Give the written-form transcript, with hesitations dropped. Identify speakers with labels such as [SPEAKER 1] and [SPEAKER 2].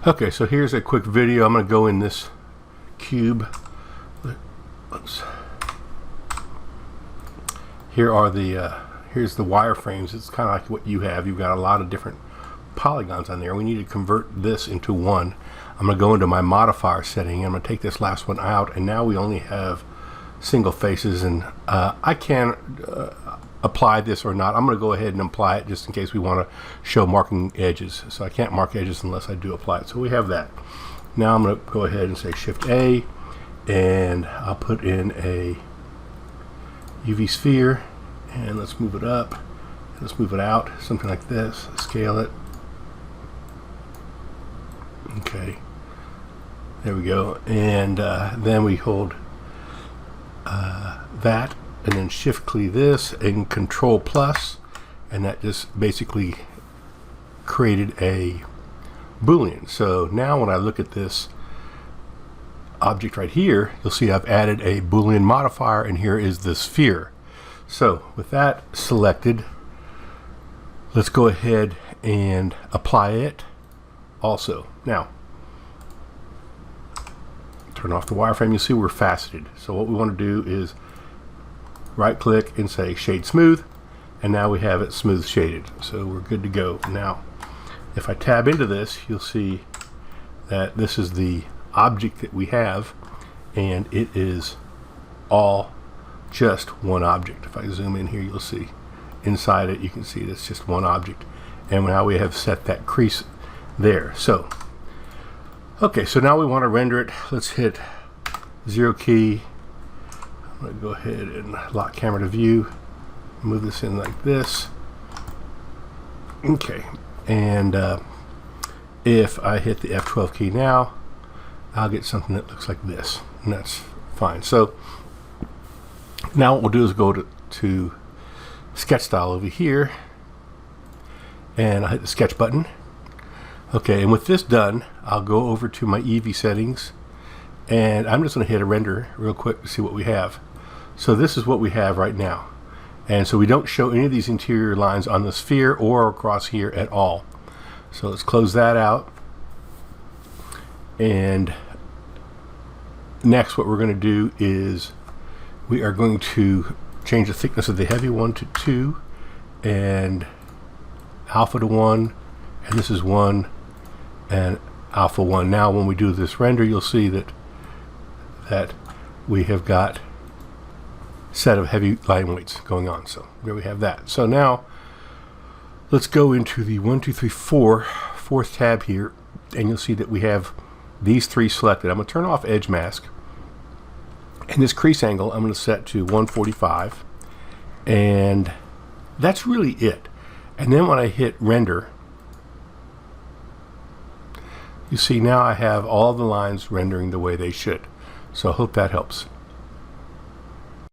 [SPEAKER 1] Okay, so here's a quick video. I'm going to go in this cube. Oops. Here are here's the wireframes. It's kind of like what you have. You've got a lot of different polygons on there. We need to convert this into one. I'm going to go into my modifier setting. I'm going to take this last one out, and now we only have single faces, and I can apply this or not. I'm going to go ahead and apply it just in case we want to show marking edges. So I can't mark edges unless I do apply it. So we have that. Now I'm going to go ahead and say Shift A, and I'll put in a UV sphere, and let's move it up, and let's move it out, something like this. Scale it. Okay, there we go. And then we hold that, and then shift key this and Control plus, and that just basically created a Boolean. So now when I look at this object right here, you'll see I've added a Boolean modifier, and here is the sphere. So with that selected, let's go ahead and apply it also. Now turn off the wireframe. You see we're faceted. So what we want to do is right click and say shade smooth, and now we have it smooth shaded. So we're good to go. Now if I tab into this, you'll see that this is the object that we have, and it is all just one object. If I zoom in here, you'll see inside it, you can see it's just one object, and now we have set that crease there. So okay, so now we want to render it. Let's hit 0 key. I'm going to go ahead and lock camera to view, move this in like this. Okay, and if I hit the F12 key now, I'll get something that looks like this, and that's fine. So now what we'll do is go to SketchStyle over here, and I'll hit the sketch button. Okay, and with this done, I'll go over to my Eevee settings, and I'm just going to hit a render real quick to see what we have. So this is what we have right now, and so we don't show any of these interior lines on the sphere or across here at all. So let's close that out, and next what we're going to do is we are going to change the thickness of the heavy one to 2 and alpha to 1, and this is 1 and alpha 1. Now when we do this render, you'll see that we have got set of heavy line weights going on. So there we have that. So now let's go into the 1, 2, 3, 4 fourth tab here, and you'll see that we have these three selected. I'm going to turn off edge mask, and this crease angle I'm going to set to 145, and that's really it. And then when I hit render, you see now I have all the lines rendering the way they should. So I hope that helps.